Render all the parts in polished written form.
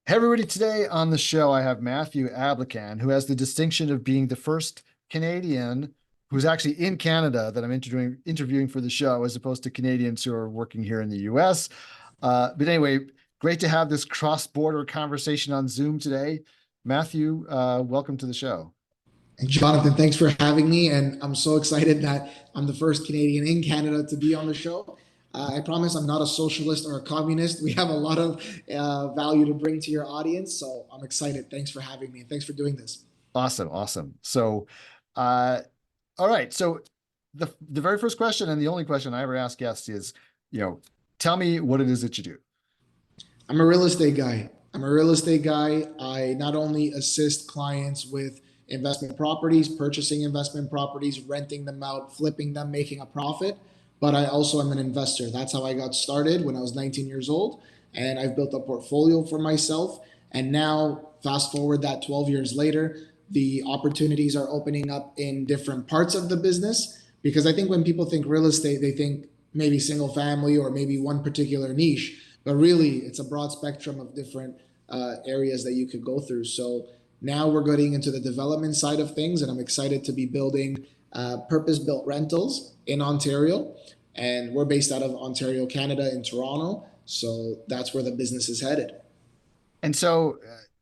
Hey everybody, today on the show I have Matthew Ablakan, who has the distinction of being the first Canadian who's actually in Canada that I'm interviewing for the show, as opposed to Canadians who are working here in the US. But anyway, great to have this cross-border conversation on Zoom today. Matthew, welcome to the show. And Jonathan, thanks for having me. And I'm so excited that I'm the first Canadian in Canada to be on the show. I promise I'm not a socialist or a communist. We have a lot of value to bring to your audience. So I'm excited. Thanks for having me. Thanks for doing this. Awesome, awesome. So, uh, all right. So the very first question and the only question I ever ask guests is, tell me what it is that you do. I'm a real estate guy. I'm a real estate guy. I not only assist clients with investment properties, purchasing investment properties, renting them out, flipping them, making a profit, but I also am an investor. That's how I got started when I was 19 years old. And I've built a portfolio for myself. And now, fast forward that 12 years later, the opportunities are opening up in different parts of the business. Because I think when people think real estate, they think maybe single family or maybe one particular niche. But really, it's a broad spectrum of different areas that you could go through. So now we're getting into the development side of things, and I'm excited to be building purpose-built rentals in Ontario. And we're based out of Ontario, Canada, in Toronto. So that's where the business is headed. And so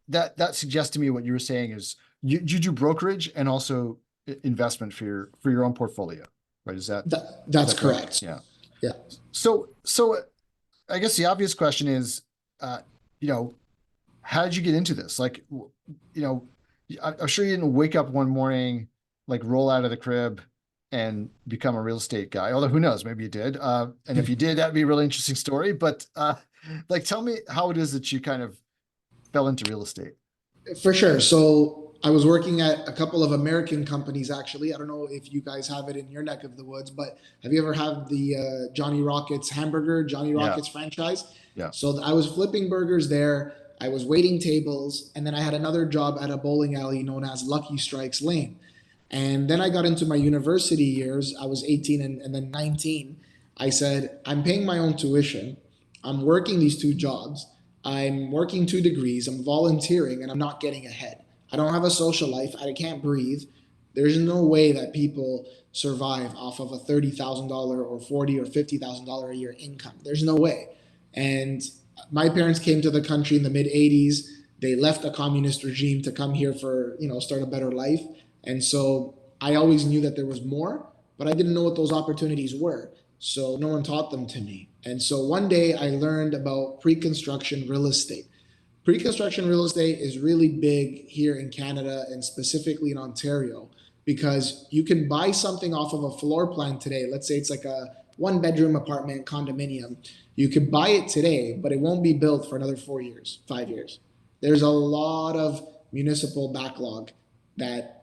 that suggests to me what you were saying is you do brokerage and also investment for your own portfolio, right? That's that correct. Yeah. Yeah. So I guess the obvious question is, you know, how did you get into this? Like, I'm sure you didn't wake up one morning, like roll out of the crib and become a real estate guy. Although who knows, maybe you did. And if you did, that'd be a really interesting story. But like, tell me how it is that you kind of fell into real estate. For sure. So I was working at a couple of American companies, actually. I don't know if you guys have it in your neck of the woods, but have you ever had the Johnny Rockets hamburger, Johnny Yeah, Rockets franchise? yeah. So I was flipping burgers there. I was waiting tables, and then I had another job at a bowling alley known as Lucky Strikes Lane. And then I got into my university years. I was 18 and then 19. I said, I'm paying my own tuition. I'm working these two jobs. I'm working 2 degrees. I'm volunteering and I'm not getting ahead. I don't have a social life. I can't breathe. There's no way that people survive off of a $30,000 or 40 or $50,000 a year income. There's no way. And my parents came to the country in the mid 80s. They left a communist regime to come here for, start a better life. And so I always knew that there was more, but I didn't know what those opportunities were. So no one taught them to me. And so one day I learned about pre-construction real estate. Pre-construction real estate is really big here in Canada and specifically in Ontario because you can buy something off of a floor plan today. Let's say it's like a one-bedroom apartment condominium. You could buy it today, but it won't be built for another 4 years, 5 years. There's a lot of municipal backlog that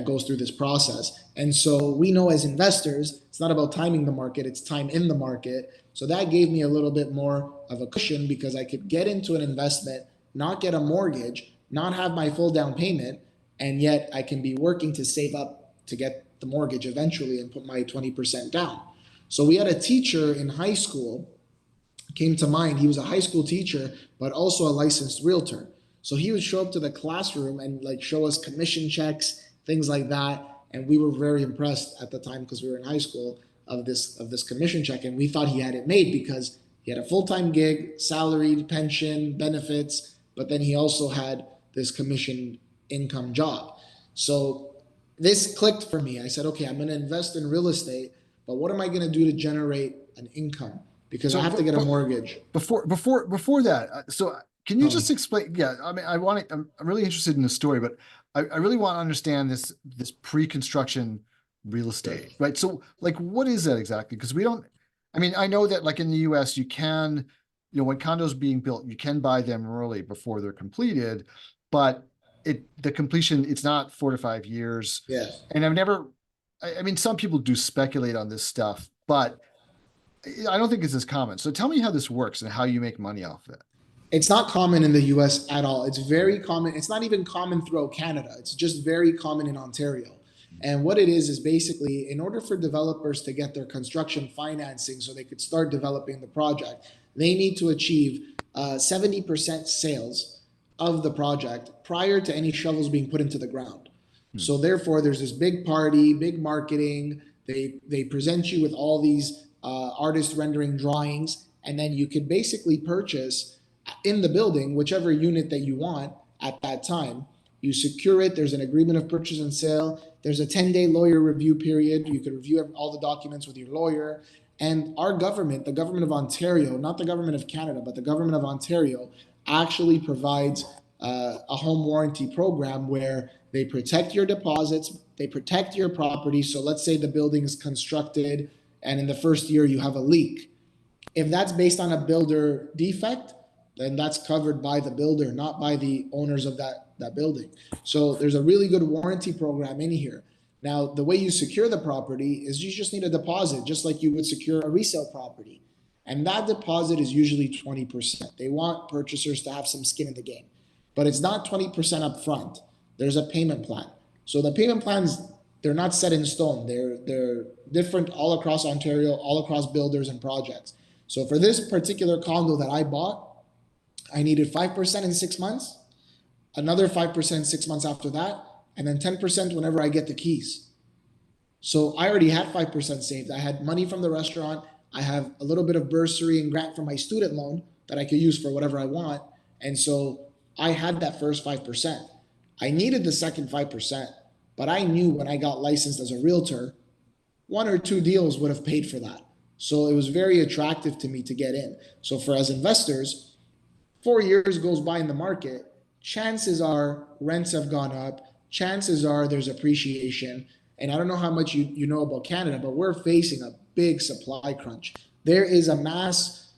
goes through this process. And so we know as investors, it's not about timing the market, it's time in the market. So that gave me a little bit more of a cushion because I could get into an investment, not get a mortgage, not have my full down payment, and yet I can be working to save up to get the mortgage eventually and put my 20% down. So we had a teacher in high school, came to mind. He was a high school teacher, but also a licensed realtor. So he would show up to the classroom and like show us commission checks, things like that. And we were very impressed at the time because we were in high school of this commission check. And we thought he had it made because he had a full-time gig, salary, pension, benefits, but then he also had this commission income job. So this clicked for me. I said, okay, I'm going to invest in real estate, but what am I going to do to generate an income? Because I So have to get a mortgage. before that, so can you Tell me. just explain? Yeah, I mean, I'm really interested in the story, but I really want to understand this pre-construction real Sure. estate, right? So, like, what is that exactly? Because we don't. I mean, I know that like in the U.S., you can, when condos being built, you can buy them early before they're completed, but the completion it's not 4 to 5 years, Yes. and I've never. I mean, some people do speculate on this stuff, but I don't think it's as common. So tell me how this works and how you make money off it. It's not common in the US at all. It's very common. It's not even common throughout Canada. It's just very common in Ontario. And what it is basically in order for developers to get their construction financing so they could start developing the project, they need to achieve 70% sales of the project prior to any shovels being put into the ground. Hmm. So therefore, there's this big party, big marketing. They present you with all these artist rendering drawings, and then you could basically purchase in the building whichever unit that you want at that time. You secure it. There's an agreement of purchase and sale. There's a 10-day lawyer review period. You can review all the documents with your lawyer. And our government, the government of Ontario, not the government of Canada, but the government of Ontario, actually provides a home warranty program where they protect your deposits, they protect your property. So let's say the building is constructed and in the first year you have a leak. If that's based on a builder defect, then that's covered by the builder, not by the owners of that building. So there's a really good warranty program in here. Now, the way you secure the property is you just need a deposit, just like you would secure a resale property. And that deposit is usually 20%. They want purchasers to have some skin in the game, but it's not 20% up front. There's a payment plan. So the payment plans, they're not set in stone. They're different all across Ontario, all across builders and projects. So for this particular condo that I bought, I needed 5% in 6 months, another 5% 6 months after that, and then 10% whenever I get the keys. So I already had 5% saved. I had money from the restaurant. I have a little bit of bursary and grant from my student loan that I could use for whatever I want. And so I had that first 5%. I needed the second 5%, but I knew when I got licensed as a realtor, 1 or 2 deals would have paid for that. So it was very attractive to me to get in. So for as investors, 4 years goes by in the market, chances are rents have gone up, chances are there's appreciation. And I don't know how much you know about Canada, but we're facing a big supply crunch. There is a mass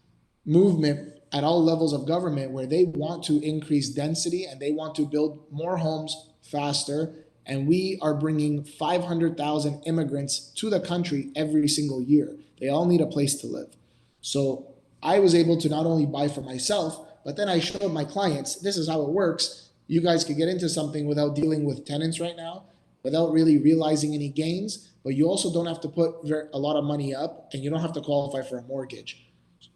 movement at all levels of government where they want to increase density and they want to build more homes faster. And we are bringing 500,000 immigrants to the country every single year. They all need a place to live. So I was able to not only buy for myself, but then I showed my clients, this is how it works. You guys could get into something without dealing with tenants right now, without really realizing any gains, but you also don't have to put a lot of money up and you don't have to qualify for a mortgage.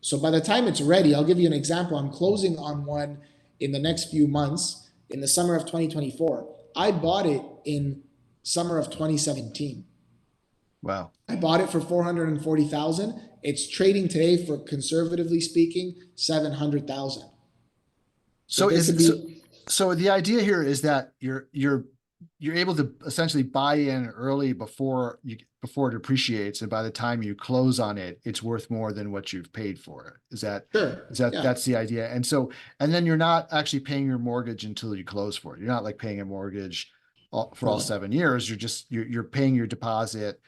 So by the time it's ready, I'll give you an example. I'm closing on one in the next few months in the summer of 2024. I bought it in summer of 2017. Wow. I bought it for 440,000. It's trading today for, conservatively speaking, 700,000. So so the idea here is that you're able to essentially buy in early before it appreciates, and by the time you close on it, it's worth more than what you've paid for it. Sure. Yeah. That's the idea? And then you're not actually paying your mortgage until you close for it. You're not like paying a mortgage for all 7 years. You're paying your deposit.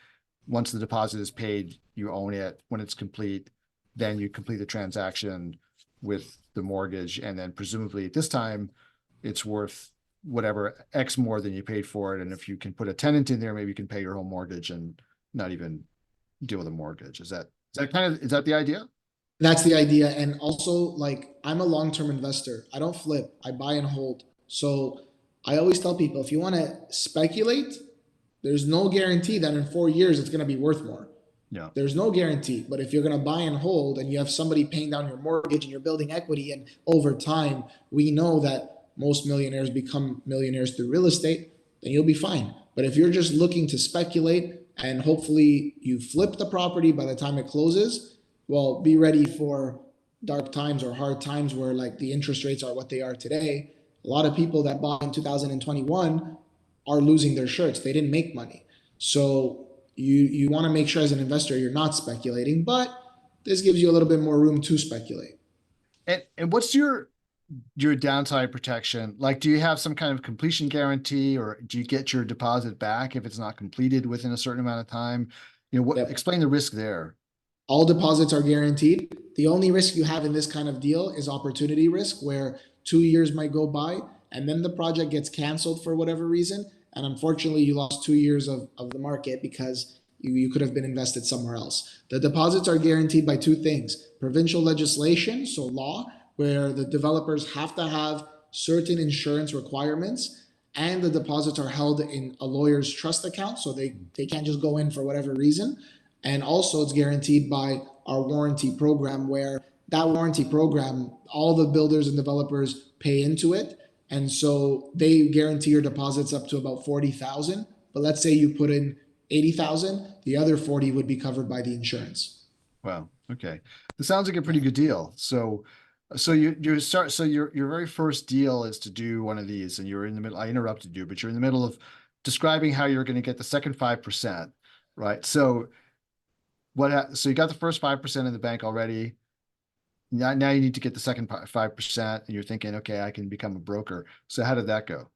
Once the deposit is paid, you own it. When it's complete, then you complete the transaction with the mortgage, and then presumably at this time it's worth whatever X more than you paid for it. And if you can put a tenant in there, maybe you can pay your whole mortgage and not even deal with a mortgage. Is that the idea? That's the idea. And also, like, I'm a long-term investor. I don't flip. I buy and hold. So I always tell people, if you want to speculate, there's no guarantee that in 4 years it's going to be worth more. Yeah. There's no guarantee. But if you're going to buy and hold and you have somebody paying down your mortgage and you're building equity, and over time, we know that most millionaires become millionaires through real estate, then you'll be fine. But if you're just looking to speculate and hopefully you flip the property by the time it closes, well, be ready for dark times or hard times where, like, the interest rates are what they are today. A lot of people that bought in 2021 are losing their shirts. They didn't make money. So you want to make sure as an investor you're not speculating, but this gives you a little bit more room to speculate. And what's your downside protection? Like, do you have some kind of completion guarantee, or do you get your deposit back if it's not completed within a certain amount of time? Yep. Explain the risk there. All deposits are guaranteed. The only risk you have in this kind of deal is opportunity risk, where 2 years might go by and then the project gets canceled for whatever reason. And unfortunately, you lost 2 years of the market because you could have been invested somewhere else. The deposits are guaranteed by 2 things: provincial legislation, so law, where the developers have to have certain insurance requirements, and the deposits are held in a lawyer's trust account, so they can't just go in for whatever reason. And also it's guaranteed by our warranty program, where that warranty program, all the builders and developers pay into it. And so they guarantee your deposits up to about 40,000. But let's say you put in 80,000, the other 40 would be covered by the insurance. Wow. Okay. This sounds like a pretty Yeah. good deal. So your very first deal is to do one of these, and you're in the middle. I interrupted you, but you're in the middle of describing how you're going to get the second 5%, right? So so you got the first 5% in the bank already. Now you need to get the second 5%, and you're thinking, okay, I can become a broker. So how did that go?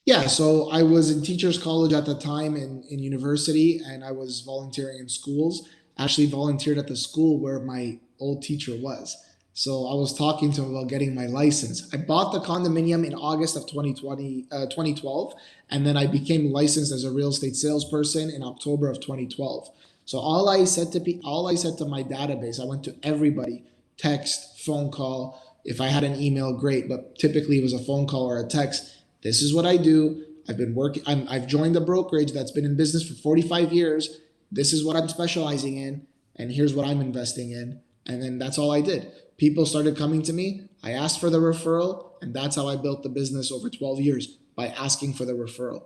Yeah, so I was in teachers college at the time in university, and I was volunteering in schools. Actually volunteered at the school where my old teacher was. So I was talking to him about getting my license. I bought the condominium in August of 2012, and then I became licensed as a real estate salesperson in October of 2012. So all I said to my database, I went to everybody, text, phone call. If I had an email, great, but typically it was a phone call or a text. This is what I do. I've been working. I've joined a brokerage that's been in business for 45 years. This is what I'm specializing in, and here's what I'm investing in. And then that's all I did. People started coming to me. I asked for the referral, and that's how I built the business over 12 years by asking for the referral.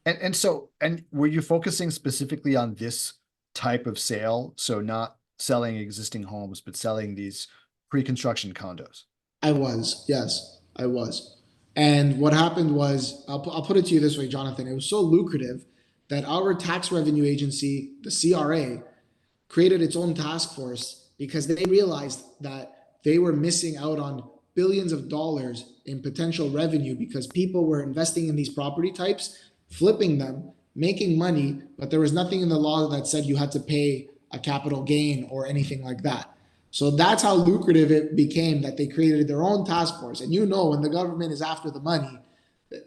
And were you focusing specifically on this type of sale? So not selling existing homes, but selling these pre-construction condos. I was, yes, I was. And what happened was, I'll put it to you this way, Jonathan. It was so lucrative that our tax revenue agency, the CRA, created its own task force because they realized that they were missing out on billions of dollars in potential revenue because people were investing in these property types, flipping them, making money, but there was nothing in the law that said you had to pay a capital gain or anything like that. So that's how lucrative it became that they created their own task force. And when the government is after the money,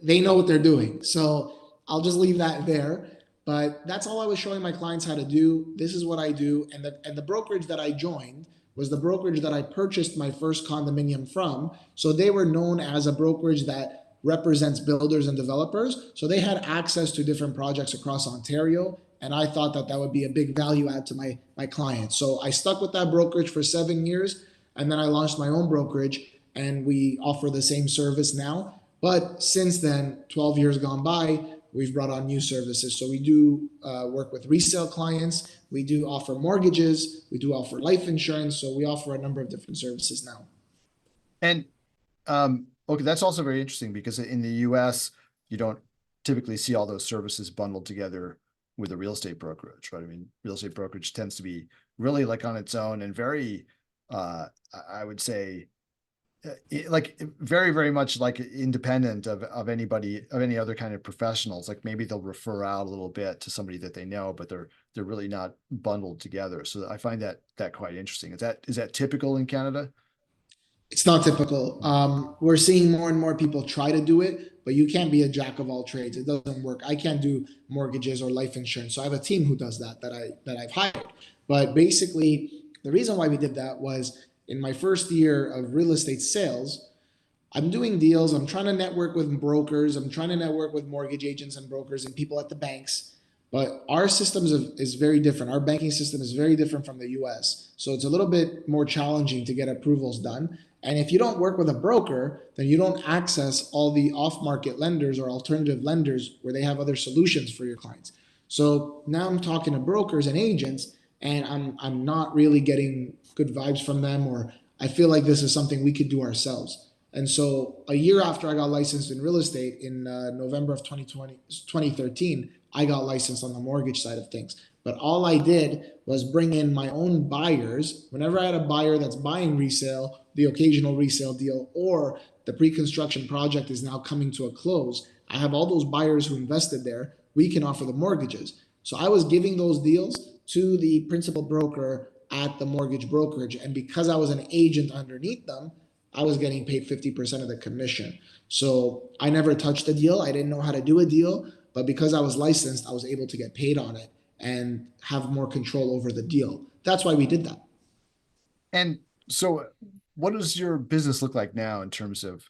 they know what they're doing. So I'll just leave that there. But that's all I was showing my clients how to do. This is what I do. And the brokerage that I joined was the brokerage that I purchased my first condominium from. So they were known as a brokerage that represents builders and developers. So they had access to different projects across Ontario. And I thought that that would be a big value add to my clients. So I stuck with that brokerage for 7 years. And then I launched my own brokerage and we offer the same service now. But since then, 12 years gone by, we've brought on new services. So we do work with resale clients. We do offer mortgages. We do offer life insurance. So we offer a number of different services now. And okay, that's also very interesting because in the US, you don't typically see all those services bundled together with a real estate brokerage, right? I mean, real estate brokerage tends to be really like on its own and very, I would say, like very, very much like independent of anybody, of any other kind of professionals. Like maybe they'll refer out a little bit to somebody that they know, but they're really not bundled together. So I find that quite interesting. Is that typical in Canada? It's not typical. We're seeing more and more people try to do it, but you can't be a jack of all trades. It doesn't work. I can't do mortgages or life insurance. So I have a team who does that I've hired. But basically, the reason why we did that was in my first year of real estate sales, I'm doing deals. I'm trying to network with brokers. I'm trying to network with mortgage agents and brokers and people at the banks. But our is very different. Our banking system is very different from the US. So it's a little bit more challenging to get approvals done. And if you don't work with a broker, then you don't access all the off market lenders or alternative lenders where they have other solutions for your clients. So now I'm talking to brokers and agents, and I'm not really getting good vibes from them, or I feel like this is something we could do ourselves. And so a year after I got licensed in real estate in November of 2013, I got licensed on the mortgage side of things. But all I did was bring in my own buyers. Whenever I had a buyer that's buying resale, the occasional resale deal, or the pre-construction project is now coming to a close, I have all those buyers who invested there. We can offer the mortgages. So I was giving those deals to the principal broker at the mortgage brokerage. And because I was an agent underneath them, I was getting paid 50% of the commission. So I never touched a deal. I didn't know how to do a deal, but because I was licensed, I was able to get paid on it and have more control over the deal. That's why we did that. And so what does your business look like now in terms of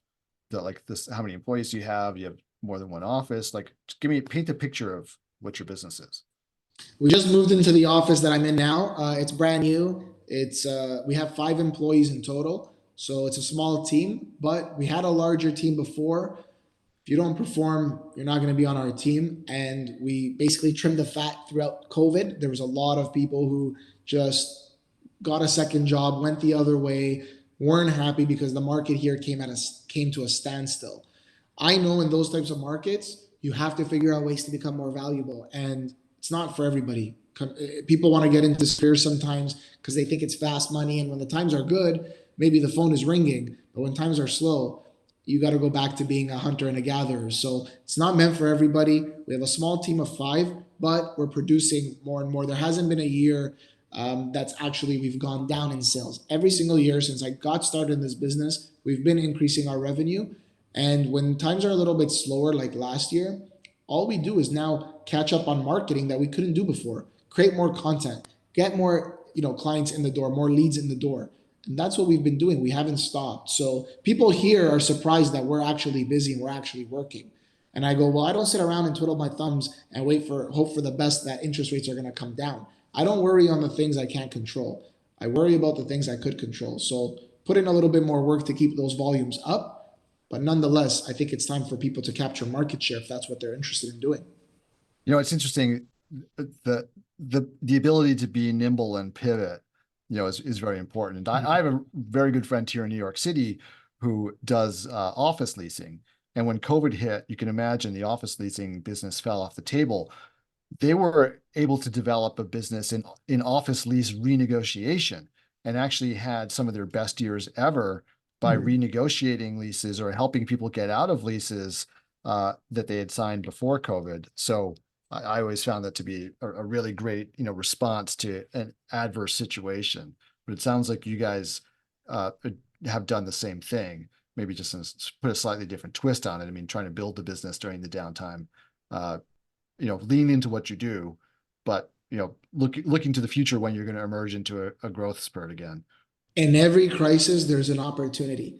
how many employees do you have? You have more than one office? Like, paint a picture of what your business is. We just moved into the office that I'm in now. It's brand new. We have 5 employees in total. So it's a small team, but we had a larger team before. If you don't perform, you're not going to be on our team. And we basically trimmed the fat throughout COVID. There was a lot of people who just got a second job, went the other way, weren't happy because the market here came to a standstill. I know in those types of markets, you have to figure out ways to become more valuable, and it's not for everybody. People want to get into Spears sometimes because they think it's fast money, and when the times are good, maybe the phone is ringing, but when times are slow, you got to go back to being a hunter and a gatherer. So it's not meant for everybody. We have a small team of 5, but we're producing more and more. There hasn't been a year that's actually we've gone down in sales. Every single year since I got started in this business, we've been increasing our revenue. And when times are a little bit slower, like last year, all we do is now catch up on marketing that we couldn't do before, create more content, get more, clients in the door, more leads in the door. And that's what we've been doing. We haven't stopped. So people here are surprised that we're actually busy and we're actually working. And I go, well, I don't sit around and twiddle my thumbs and hope for the best that interest rates are going to come down. I don't worry on the things I can't control. I worry about the things I could control. So put in a little bit more work to keep those volumes up. But nonetheless, I think it's time for people to capture market share if that's what they're interested in doing. It's interesting. The ability to be nimble and pivot, is very important. And I have a very good friend here in New York City who does office leasing. And when COVID hit, you can imagine the office leasing business fell off the table. They were able to develop a business in office lease renegotiation and actually had some of their best years ever by renegotiating leases or helping people get out of leases that they had signed before COVID. So I always found that to be a really great, response to an adverse situation. But it sounds like you guys have done the same thing, maybe just put a slightly different twist on it. I mean, trying to build the business during the downtime, lean into what you do, but looking to the future when you're going to emerge into a growth spurt again. In every crisis, there's an opportunity.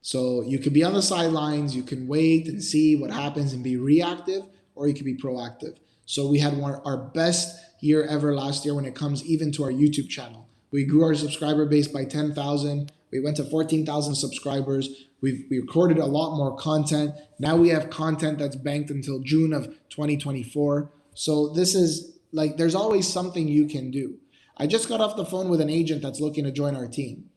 So you can be on the sidelines, you can wait and see what happens and be reactive, or you can be proactive. So we had our best year ever last year when it comes even to our YouTube channel. We grew our subscriber base by 10,000. We went to 14,000 subscribers. We recorded a lot more content. Now we have content that's banked until June of 2024. So this is like, there's always something you can do. I just got off the phone with an agent that's looking to join our team.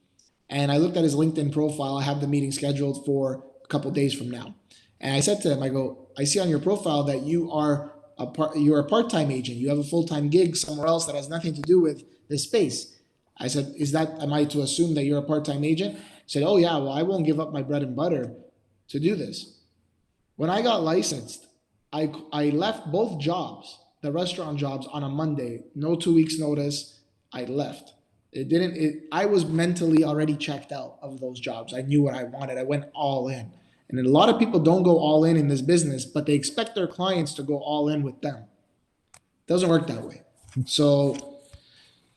And I looked at his LinkedIn profile. I have the meeting scheduled for a couple days from now. And I said to him, I go, I see on your profile that you're a part-time agent. You have a full-time gig somewhere else that has nothing to do with this space. I said, am I to assume that you're a part-time agent? He said, oh yeah, well, I won't give up my bread and butter to do this. When I got licensed, I left both jobs, the restaurant jobs, on a Monday, no 2 weeks notice. I left. I was mentally already checked out of those jobs. I knew what I wanted. I went all in. And a lot of people don't go all in this business, but they expect their clients to go all in with them. It doesn't work that way. So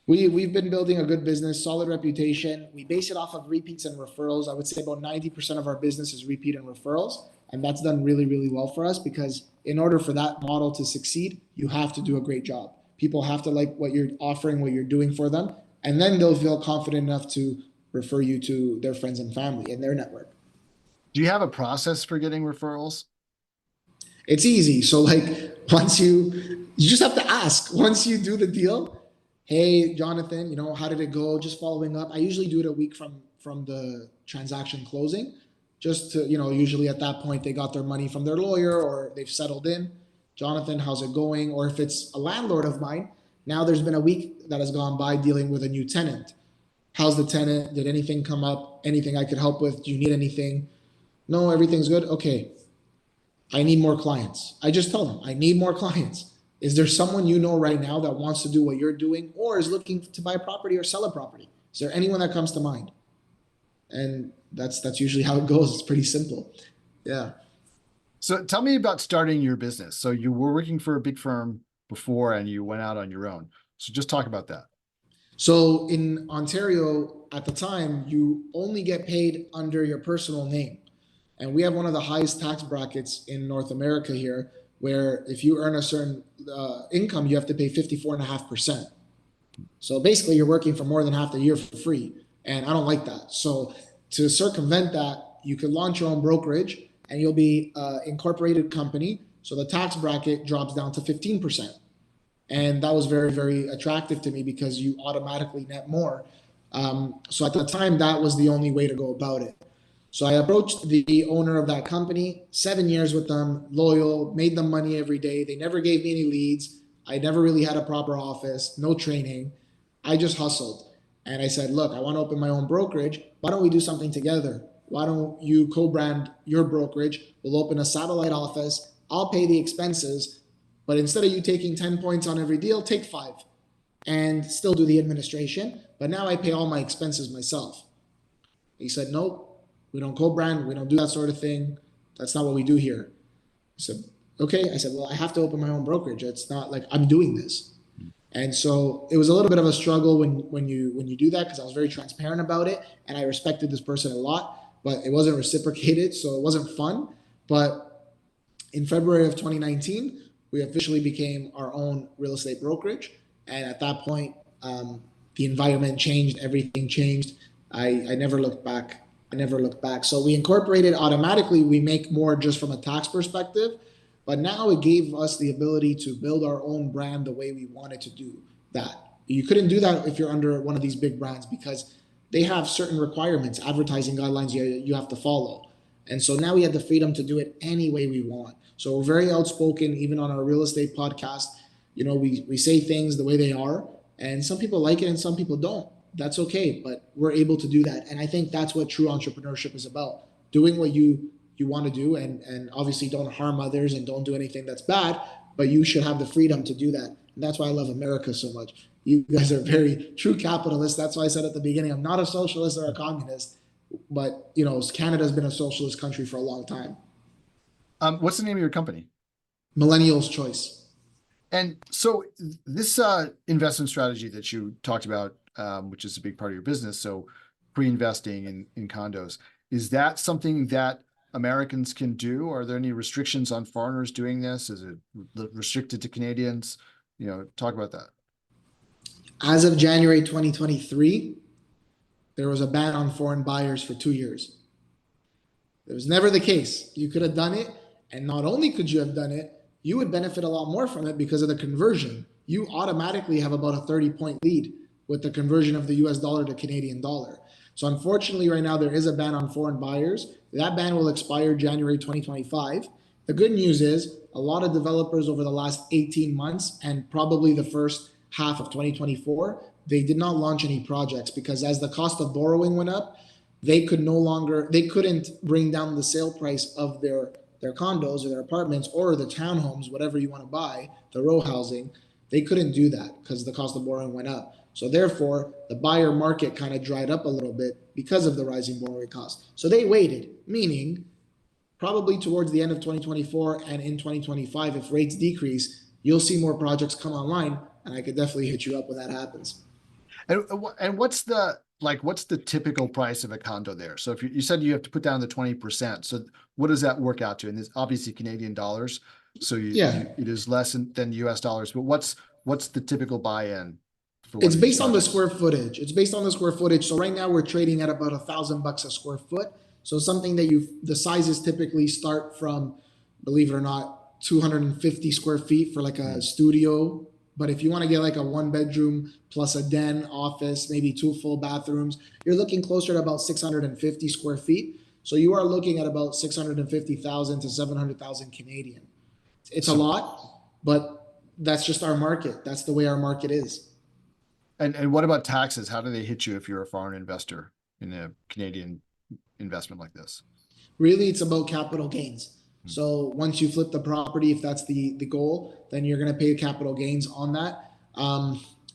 we've been building a good business, solid reputation. We base it off of repeats and referrals. I would say about 90% of our business is repeat and referrals. And that's done really, really well for us because in order for that model to succeed, you have to do a great job. People have to like what you're offering, what you're doing for them, and then they'll feel confident enough to refer you to their friends and family and their network. Do you have a process for getting referrals? It's easy. So like once you just have to ask. Once you do the deal, hey Jonathan, how did it go? Just following up. I usually do it a week from the transaction closing, just to usually at that point they got their money from their lawyer or they've settled in. Jonathan, how's it going? Or if it's a landlord of mine, now there's been a week that has gone by dealing with a new tenant. How's the tenant? Did anything come up? Anything I could help with? Do you need anything? No, everything's good. Okay. I need more clients. I just tell them I need more clients. Is there someone right now that wants to do what you're doing or is looking to buy a property or sell a property? Is there anyone that comes to mind? And that's usually how it goes. It's pretty simple. Yeah. So tell me about starting your business. So you were working for a big firm before and you went out on your own. So just talk about that. So in Ontario at the time, you only get paid under your personal name. And we have one of the highest tax brackets in North America here, where if you earn a certain income, you have to pay 54.5%. So basically you're working for more than half the year for free. And I don't like that. So To circumvent that, you could launch your own brokerage and you'll be an incorporated company. So the tax bracket drops down to 15%. And that was very, very attractive to me because you automatically net more. So at the time, that was the only way to go about it. So I approached the owner of that company, 7 years with them, loyal, made them money every day. They never gave me any leads. I never really had a proper office, no training. I just hustled. And I said, look, I want to open my own brokerage. Why don't we do something together? Why don't you co-brand your brokerage? We'll open a satellite office. I'll pay the expenses. But instead of you taking 10 points on every deal, take 5 and still do the administration. But now I pay all my expenses myself. He said, nope, we don't co-brand. We don't do that sort of thing. That's not what we do here. I said, okay. I said, well, I have to open my own brokerage. It's not like I'm doing this. And so it was a little bit of a struggle when you do that, because I was very transparent about it and I respected this person a lot, but it wasn't reciprocated. So it wasn't fun. But in February of 2019, we officially became our own real estate brokerage. And at that point, the environment changed, everything changed. I never looked back. I never looked back. So we incorporated automatically. We make more just from a tax perspective, but now it gave us the ability to build our own brand the way we wanted to do that. You couldn't do that if you're under one of these big brands because they have certain requirements, advertising guidelines you have to follow. And so now we have the freedom to do it any way we want. So we're very outspoken, even on our real estate podcast. You know, we say things the way they are, and some people like it and some people don't. That's okay, but we're able to do that. And I think that's what true entrepreneurship is about. Doing what you want to do, and obviously don't harm others and don't do anything that's bad, but you should have the freedom to do that. And that's why I love America so much. You guys are very true capitalists. That's why I said at the beginning, I'm not a socialist or a communist, but you know, Canada's been a socialist country for a long time. What's the name of your company? Millennial's choice. And so this investment strategy that you talked about, which is a big part of your business, so pre-investing in condos, is that something that Americans can do? Are there any restrictions on foreigners doing this? Is it restricted to Canadians? You know, talk about that. As of January 2023, there was a ban on foreign buyers for 2 years. It was never the case. You could have done it, and not only could you have done it, you would benefit a lot more from it because of the conversion. You automatically have about a 30-point lead with the conversion of the US dollar to Canadian dollar. So unfortunately, right now, there is a ban on foreign buyers. That ban will expire January 2025. The good news is a lot of developers over the last 18 months and probably the first half of 2024, they did not launch any projects because as the cost of borrowing went up, they couldn't bring down the sale price of their condos or their apartments or the townhomes, whatever you want to buy, the row housing. They couldn't do that because the cost of borrowing went up. So therefore, the buyer market kind of dried up a little bit because of the rising borrowing costs. So they waited, meaning probably towards the end of 2024 and in 2025, if rates decrease, you'll see more projects come online, and I could definitely hit you up when that happens. And what's the typical price of a condo there? So if you said you have to put down the 20%, so what does that work out to? And it's obviously Canadian dollars, so Yeah, it is less than US dollars. But what's the typical buy-in for one it's of these based on the projects? square footage. It's based on the square footage. So right now we're trading at about $1,000 a square foot. So something that the sizes typically start from, believe it or not, 250 square feet for like a studio. But if you want to get like a 1 bedroom plus a den office, maybe 2 full bathrooms, you're looking closer to about 650 square feet. So you are looking at about 650,000 to 700,000 Canadian. It's a So lot, but that's just our market. That's the way our market is. and what about taxes? How do they hit you if you're a foreign investor in a Canadian investment like this? Really, it's about capital gains. So once you flip the property, if that's the goal, then you're going to pay capital gains on that.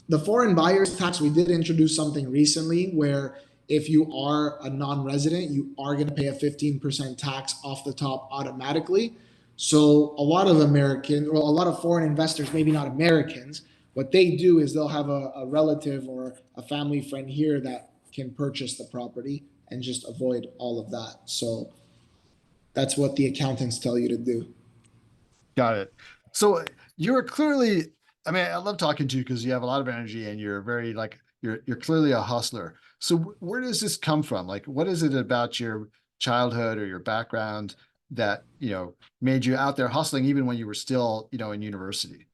The foreign buyers tax, we did introduce something recently where if you are a non-resident, you are going to pay a 15% tax off the top automatically. So a lot of a lot of foreign investors, maybe not Americans, what they do is they'll have a relative or a family friend here that can purchase the property and just avoid all of that. So that's what the accountants tell you to do. Got it. So you're clearly, I mean, I love talking to you because you have a lot of energy and you're very you're clearly a hustler. So where does this come from? Like, what is it about your childhood or your background that, made you out there hustling even when you were still, in university?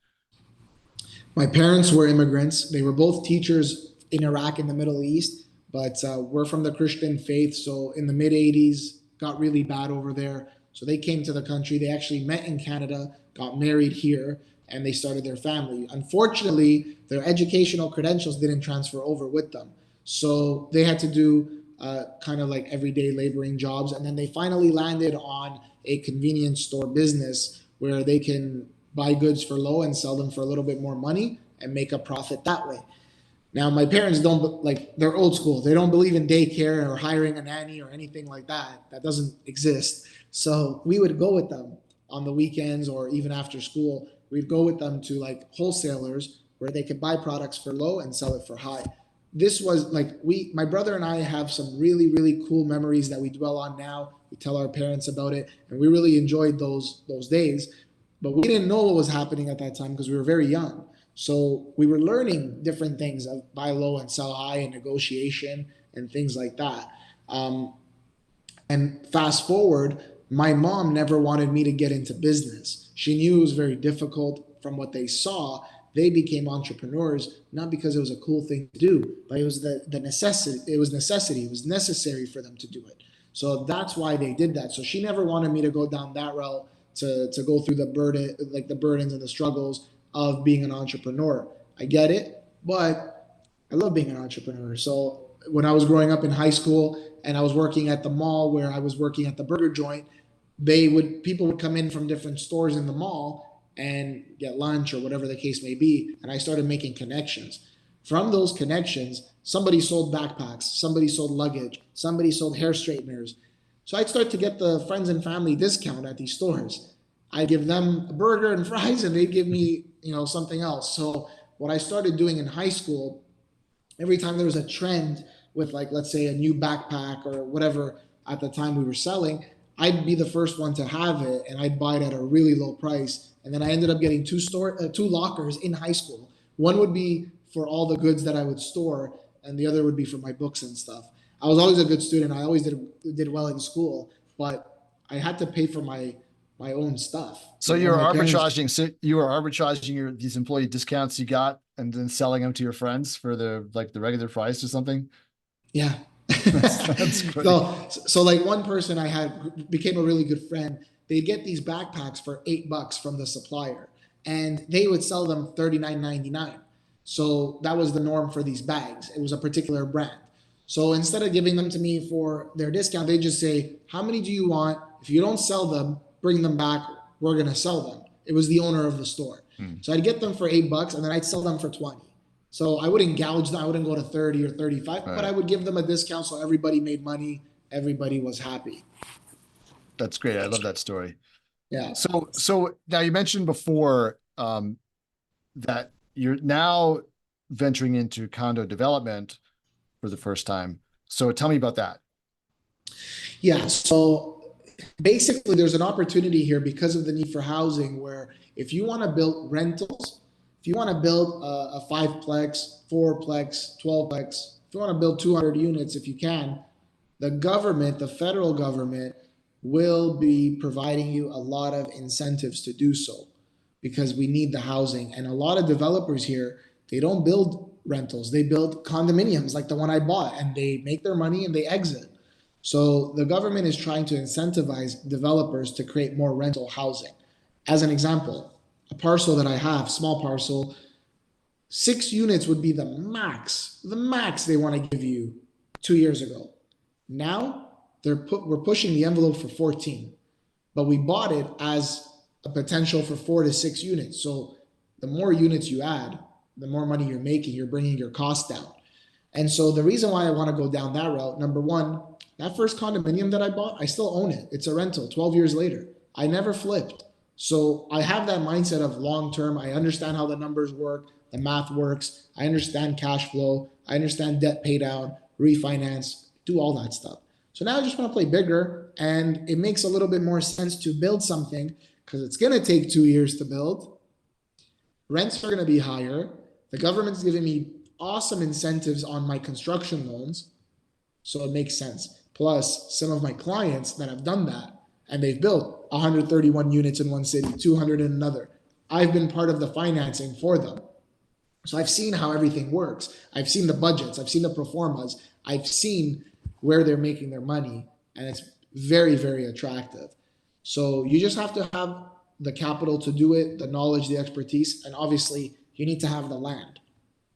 My parents were immigrants. They were both teachers in Iraq in the Middle East, but we're from the Christian faith. So in the mid 80s, got really bad over there. So they came to the country. They actually met in Canada, got married here, and they started their family. Unfortunately, their educational credentials didn't transfer over with them. So they had to do kind of like everyday laboring jobs. And then they finally landed on a convenience store business where they can buy goods for low and sell them for a little bit more money and make a profit that way. Now, my parents don't like, they're old school. They don't believe in daycare or hiring a nanny or anything like that. That doesn't exist. So we would go with them on the weekends or even after school. We'd go with them to like wholesalers where they could buy products for low and sell it for high. This was like, my brother and I have some really, really cool memories that we dwell on now. We tell our parents about it, and we really enjoyed those days. But we didn't know what was happening at that time because we were very young. So we were learning different things of buy low and sell high and negotiation and things like that. Um, and fast forward, my mom never wanted me to get into business. She knew it was very difficult from what they saw. They became entrepreneurs not because it was a cool thing to do, but it was the necessity. It was necessity. It was necessary for them to do it. So that's why they did that. So she never wanted me to go down that route to go through the burdens and the struggles of being an entrepreneur. I get it, but I love being an entrepreneur. So when I was growing up in high school and I was working at the mall where I was working at the burger joint, people would come in from different stores in the mall and get lunch or whatever the case may be. And I started making connections. From those connections, somebody sold backpacks, somebody sold luggage, somebody sold hair straighteners. So I'd start to get the friends and family discount at these stores. I'd give them a burger and fries and they'd give me, something else. So what I started doing in high school, every time there was a trend with like, let's say a new backpack or whatever at the time we were selling, I'd be the first one to have it and I'd buy it at a really low price. And then I ended up getting two lockers in high school. One would be for all the goods that I would store, and the other would be for my books and stuff. I was always a good student. I always did well in school, but I had to pay for my own stuff. So you're My parents. arbitraging. So you were arbitraging these employee discounts you got, and then selling them to your friends for the regular price or something. Yeah. That's great. So like one person I had became a really good friend. They'd get these backpacks for $8 from the supplier, and they would sell them $39.99. So that was the norm for these bags. It was a particular brand. So instead of giving them to me for their discount, they just say, "How many do you want? If you don't sell them, bring them back. We're gonna sell them." It was the owner of the store. So I'd get them for $8 and then I'd sell them for 20. So I wouldn't gouge them. I wouldn't go to 30 or 35, but Right. I would give them a discount so everybody made money. Everybody was happy. That's great. I love that story. Yeah. So now you mentioned before that you're now venturing into condo development for the first time. So tell me about that. Yeah. So basically, there's an opportunity here because of the need for housing where if you want to build rentals, if you want to build a fiveplex, fourplex, 12plex, if you want to build 200 units, if you can, the government, the federal government, will be providing you a lot of incentives to do so because we need the housing. And a lot of developers here, they don't build rentals, they build condominiums like the one I bought, and they make their money and they exit. So the government is trying to incentivize developers to create more rental housing. As an example, a parcel that I have, small parcel, 6 units would be the max they want to give you 2 years ago. Now we're pushing the envelope for 14, but we bought it as a potential for 4 to 6 units. So the more units you add, the more money you're making, you're bringing your costs down. And so the reason why I want to go down that route, number one, that first condominium that I bought, I still own it. It's a rental 12 years later. I never flipped. So I have that mindset of long term. I understand how the numbers work, the math works. I understand cash flow. I understand debt pay down, refinance, do all that stuff. So now I just want to play bigger, and it makes a little bit more sense to build something because it's going to take 2 years to build. Rents are going to be higher. The government's giving me awesome incentives on my construction loans. So it makes sense. Plus, some of my clients that have done that and they've built 131 units in one city, 200 in another. I've been part of the financing for them. So I've seen how everything works. I've seen the budgets, I've seen the pro formas, I've seen where they're making their money, and it's very, very attractive. So you just have to have the capital to do it, the knowledge, the expertise, and obviously you need to have the land.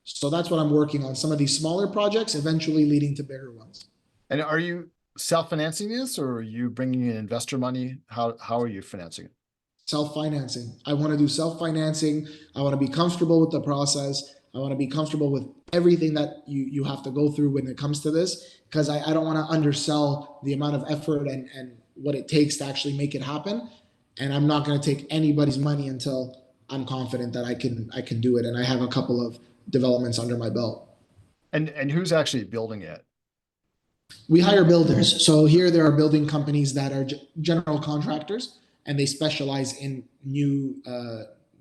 So that's what I'm working on. Some of these smaller projects, eventually leading to bigger ones. And are you self-financing this, or are you bringing in investor money? How are you financing it? Self-financing. I want to do self-financing. I want to be comfortable with the process. I want to be comfortable with everything that you have to go through when it comes to this, because I don't want to undersell the amount of effort and what it takes to actually make it happen. And I'm not going to take anybody's money until I'm confident that I can do it. And I have a couple of developments under my belt. And who's actually building it? We hire builders. So here there are building companies that are general contractors and they specialize in new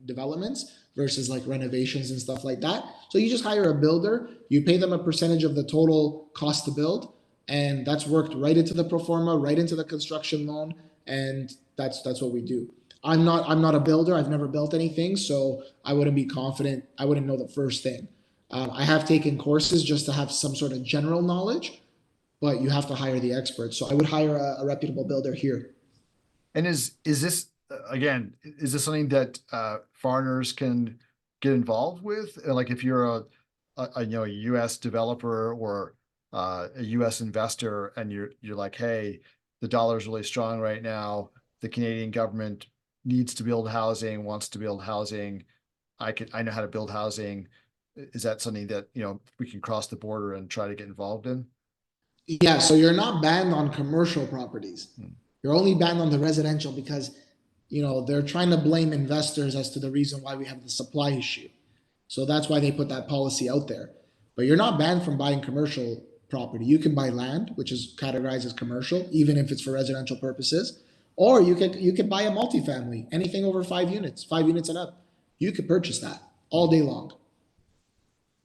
developments versus like renovations and stuff like that. So you just hire a builder, you pay them a percentage of the total cost to build, and that's worked right into the pro forma, right into the construction loan, and that's what we do. I'm not a builder. I've never built anything, so I wouldn't be confident. I wouldn't know the first thing. I have taken courses just to have some sort of general knowledge, but you have to hire the experts. So I would hire a reputable builder here. And is this again, is this something that foreigners can get involved with? Like if you're a US developer or a US investor and you're like, hey, the dollar's really strong right now. The Canadian government needs to build housing, wants to build housing. I know how to build housing. Is that something that, we can cross the border and try to get involved in? Yeah, so you're not banned on commercial properties. Hmm. You're only banned on the residential because, they're trying to blame investors as to the reason why we have the supply issue. So that's why they put that policy out there. But you're not banned from buying commercial property. You can buy land, which is categorized as commercial, even if it's for residential purposes, or you could buy a multifamily, anything over 5 units, 5 units and up. You could purchase that all day long.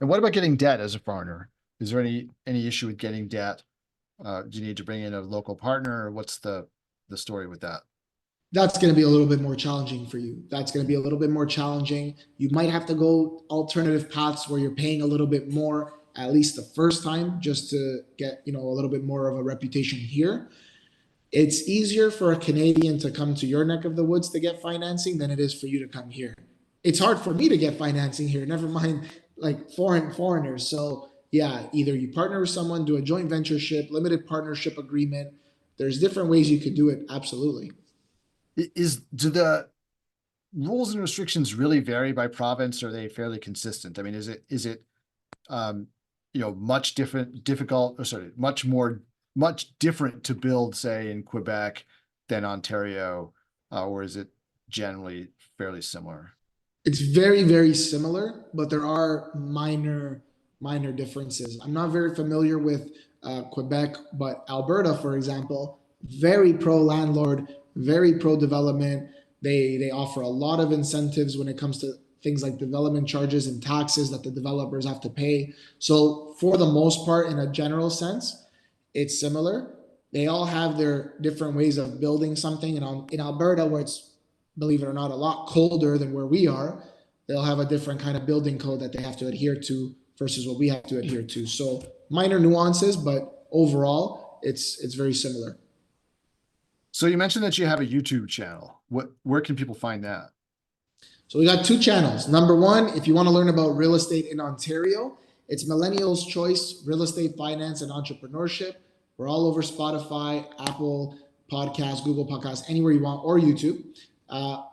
And what about getting debt as a foreigner? Is there any issue with getting debt? Do you need to bring in a local partner, or what's the story with that? That's going to be a little bit more challenging for you. That's going to be a little bit more challenging. You might have to go alternative paths where you're paying a little bit more, at least the first time, just to get, a little bit more of a reputation here. It's easier for a Canadian to come to your neck of the woods to get financing than it is for you to come here. It's hard for me to get financing here, never mind like foreigners. So yeah, either you partner with someone, do a joint ventureship, limited partnership agreement. There's different ways you could do it. Absolutely. Do the rules and restrictions really vary by province, or are they fairly consistent? I mean, is it much difficult, or sorry, much different to build, say, in Quebec than Ontario, or is it generally fairly similar? It's very, very similar, but there are minor differences. I'm not very familiar with Quebec, but Alberta, for example, very pro landlord, very pro development. They offer a lot of incentives when it comes to things like development charges and taxes that the developers have to pay. So for the most part, in a general sense, it's similar. They all have their different ways of building something. And in Alberta, where it's, believe it or not, a lot colder than where we are, they'll have a different kind of building code that they have to adhere to versus what we have to adhere to. So minor nuances, but overall, it's very similar. So you mentioned that you have a YouTube channel. Where can people find that? So we got two channels. Number one, if you want to learn about real estate in Ontario, it's Millennial's Choice Real Estate Finance and Entrepreneurship. We're all over Spotify, Apple Podcasts, Google Podcasts, anywhere you want, or YouTube.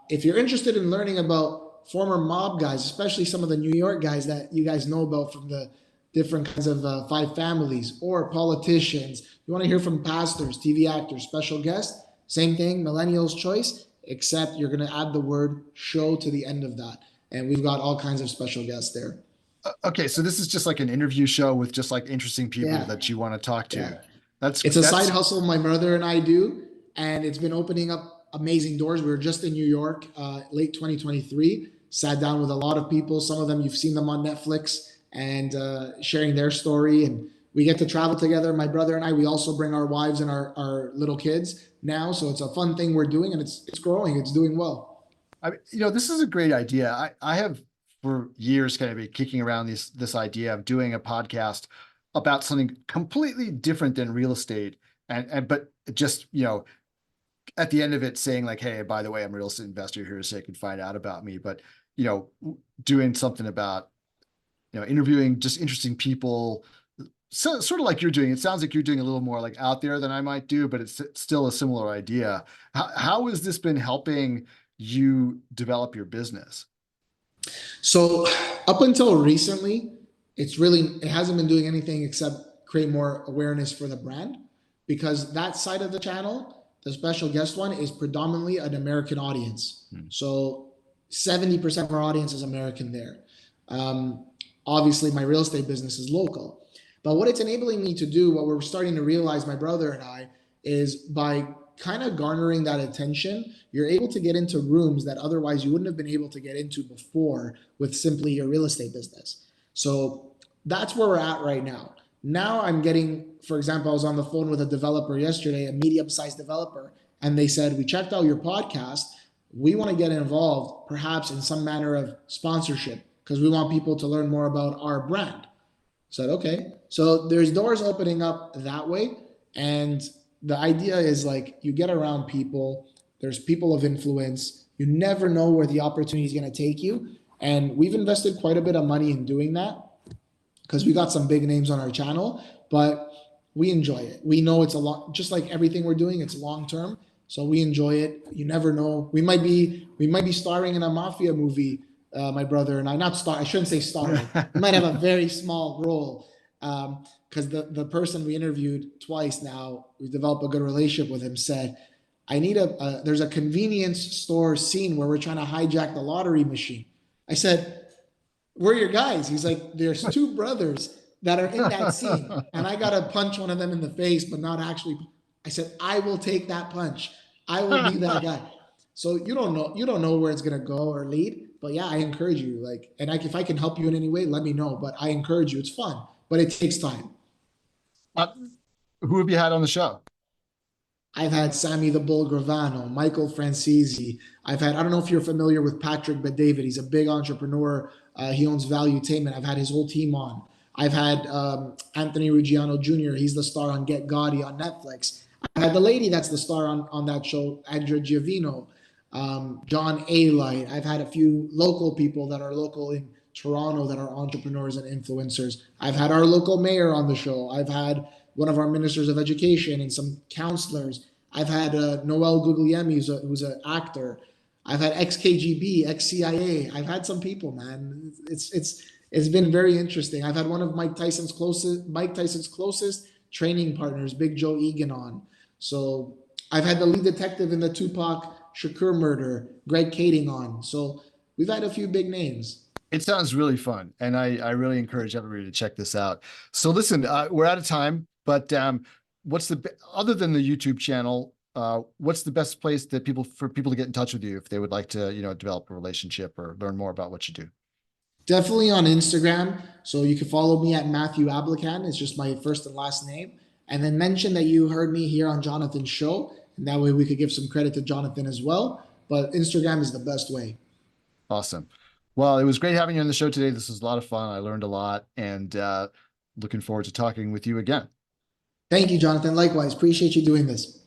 If you're interested in learning about former mob guys, especially some of the New York guys that you guys know about from the different kinds of five families, or politicians, you want to hear from pastors, TV actors, special guests, same thing, Millennial's Choice, except you're going to add the word show to the end of that. And we've got all kinds of special guests there. Okay, so this is just like an interview show with just like interesting people Yeah. that you want to talk to. Yeah. That's It's a that's side hustle my brother and I do, and it's been opening up amazing doors. We were just in New York, late 2023, sat down with a lot of people. Some of them, you've seen them on Netflix and sharing their story. And we get to travel together. My brother and I, we also bring our wives and our little kids now. So it's a fun thing we're doing, and it's growing. It's doing well. This is a great idea. I have for years kind of been kicking around this idea of doing a podcast about something completely different than real estate, and but just at the end of it saying like, hey, by the way, I'm a real estate investor here, so you can find out about me. But doing something about interviewing just interesting people, so sort of like you're doing. It sounds like you're doing a little more like out there than I might do, but it's still a similar idea. How has this been helping you develop your business? So up until recently, it hasn't been doing anything except create more awareness for the brand, because that side of the channel, the special guest one, is predominantly an American audience. So 70% of our audience is American there. Obviously, my real estate business is local. But what it's enabling me to do, what we're starting to realize, my brother and I, is by kind of garnering that attention, you're able to get into rooms that otherwise you wouldn't have been able to get into before with simply your real estate business. So that's where we're at right now. Now I'm getting, for example, I was on the phone with a developer yesterday, a medium-sized developer, and they said, we checked out your podcast. We want to get involved perhaps in some manner of sponsorship because we want people to learn more about our brand. I said, okay. So there's doors opening up that way. And the idea is like you get around people, there's people of influence. You never know where the opportunity is going to take you. And we've invested quite a bit of money in doing that because we got some big names on our channel, but we enjoy it. We know it's a lot, just like everything we're doing, it's long term. So we enjoy it. You never know. We might be starring in a mafia movie, my brother and I. Not star. I shouldn't say starring. We might have a very small role because the person we interviewed twice now, we developed a good relationship with him. Said, I need there's a convenience store scene where we're trying to hijack the lottery machine. I said, we're your guys. He's like, there's two brothers that are in that scene, and I gotta punch one of them in the face, but not actually. I said, I will take that punch. I will be that guy. So you don't know where it's gonna go or lead. But yeah, I encourage you. Like, and if I can help you in any way, let me know. But I encourage you. It's fun, but it takes time. Uh, who have you had on the show? I've had Sammy the Bull Gravano, Michael Francisi. I don't know if you're familiar with Patrick Bet-David. He's a big entrepreneur. He owns Valuetainment. I've had his whole team on. I've had Anthony Ruggiano Jr. He's the star on Get Gotti on Netflix. I had the lady that's the star on that show, Andrea Giovino, John A. Light. I've had a few local people that are local in Toronto that are entrepreneurs and influencers. I've had our local mayor on the show. I've had one of our ministers of education and some counselors. I've had Noel Guglielmi, who's an actor. I've had ex-KGB, ex-CIA. I've had some people, man. It's been very interesting. I've had one of Mike Tyson's closest training partners, Big Joe Egan, on. So I've had the lead detective in the Tupac Shakur murder, Greg Kading, on. So we've had a few big names. It sounds really fun, and I really encourage everybody to check this out. So listen, we're out of time, but other than the YouTube channel, what's the best place for people to get in touch with you if they would like to, develop a relationship or learn more about what you do? Definitely on Instagram. So you can follow me at Matthew Ablakan. It's just my first and last name. And then mention that you heard me here on Jonathan's show. And that way we could give some credit to Jonathan as well. But Instagram is the best way. Awesome. Well, it was great having you on the show today. This was a lot of fun. I learned a lot, and looking forward to talking with you again. Thank you, Jonathan. Likewise. Appreciate you doing this.